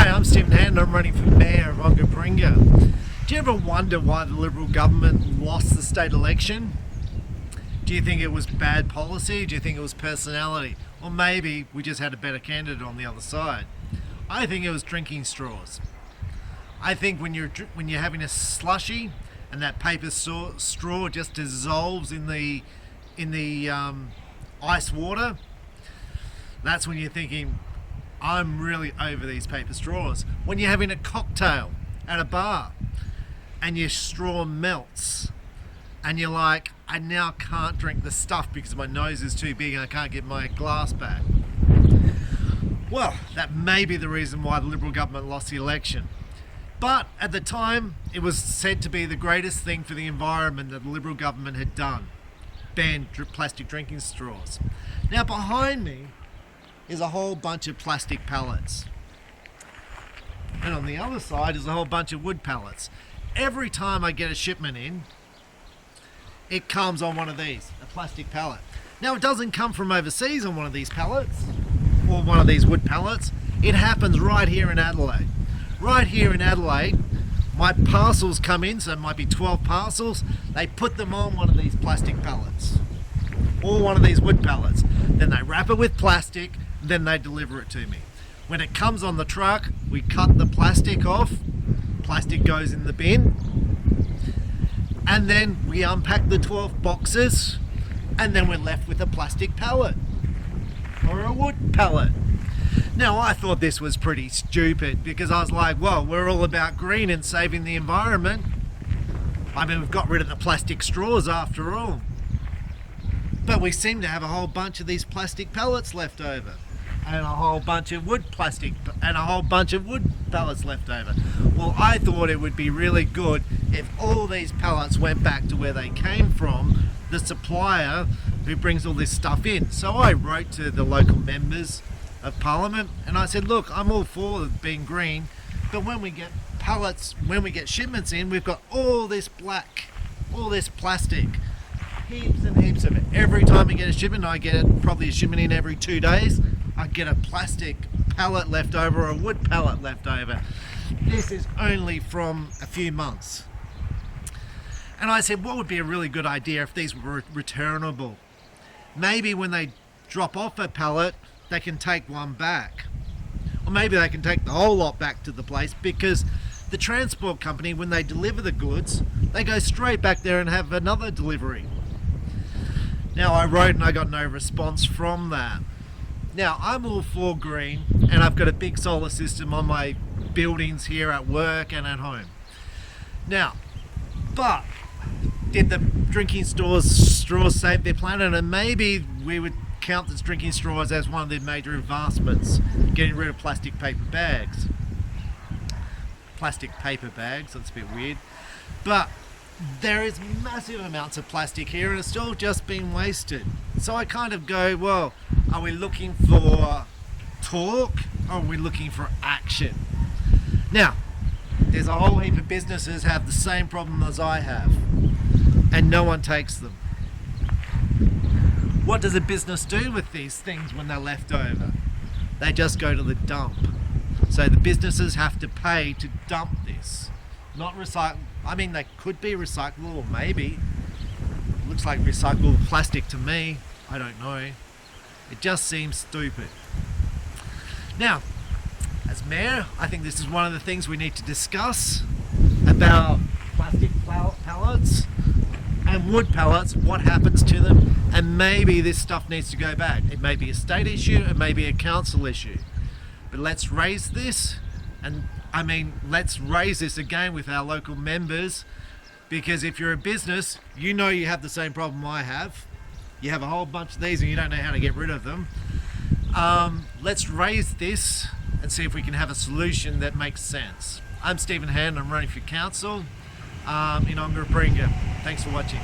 Hi, I'm Stephen Hann and I'm running for Mayor of Onkaparinga. Do you ever wonder why the Liberal government lost the state election? Do you think it was bad policy? Do you think it was personality? Or maybe we just had a better candidate on the other side? I think it was drinking straws. I think when you're having a slushie and that paper straw just dissolves in the ice water, that's when you're thinking, I'm really over these paper straws. When you're having a cocktail at a bar and your straw melts and you're like, I now can't drink the stuff because my nose is too big and I can't get my glass back. Well, that may be the reason why the Liberal government lost the election. But at the time, it was said to be the greatest thing for the environment that the Liberal government had done. Banned plastic drinking straws. Now behind me is a whole bunch of plastic pallets. And on the other side is a whole bunch of wood pallets. Every time I get a shipment in, it comes on one of these, a plastic pallet. Now it doesn't come from overseas on one of these pallets, or one of these wood pallets. It happens right here in Adelaide. Right here in Adelaide, my parcels come in, so it might be 12 parcels. They put them on one of these plastic pallets, or one of these wood pallets. Then they wrap it with plastic, then they deliver it to me. When it comes on the truck, we cut the plastic off, plastic goes in the bin, and then we unpack the 12 boxes, and then we're left with a plastic pallet, or a wood pallet. Now I thought this was pretty stupid because I was like, well, we're all about green and saving the environment. I mean, we've got rid of the plastic straws after all. But we seem to have a whole bunch of these plastic pellets left over, and a whole bunch of wood pallets left over. Well, I thought it would be really good if all these pallets went back to where they came from, the supplier who brings all this stuff in. So I wrote to the local members of Parliament and I said, look, I'm all for being green, but when we get shipments in, we've got all this plastic, heaps and heaps of it. Every time we get a shipment, I get probably a shipment in every 2 days, I get a plastic pallet left over or a wood pallet left over. This is only from a few months. And I said, what would be a really good idea if these were returnable? Maybe when they drop off a pallet, they can take one back. Or maybe they can take the whole lot back to the place, because the transport company, when they deliver the goods, they go straight back there and have another delivery. Now I wrote and I got no response from that. Now I'm all for green, and I've got a big solar system on my buildings here at work and at home. Now, but did the drinking straws save their planet? And maybe we would count the drinking straws as one of the major advancements, getting rid of plastic paper bags. That's a bit weird. But there is massive amounts of plastic here and it's still just being wasted. So I kind of go, well, are we looking for talk or are we looking for action? Now, there's a whole heap of businesses have the same problem as I have, and no one takes them. What does a business do with these things when they're left over? They just go to the dump. So the businesses have to pay to dump this. Not recycle. I mean, they could be recyclable, or maybe. It looks like recyclable plastic to me. I don't know. It just seems stupid. Now, as mayor, I think this is one of the things we need to discuss about plastic pallets and wood pallets, what happens to them, and maybe this stuff needs to go back. It may be a state issue, it may be a council issue. But let's raise this, and let's raise this again with our local members, because if you're a business, you know you have the same problem I have. You have a whole bunch of these and you don't know how to get rid of them. Let's raise this and see if we can have a solution that makes sense. I'm Stephen Hann, I'm running for council in Onkaparinga. Thanks for watching.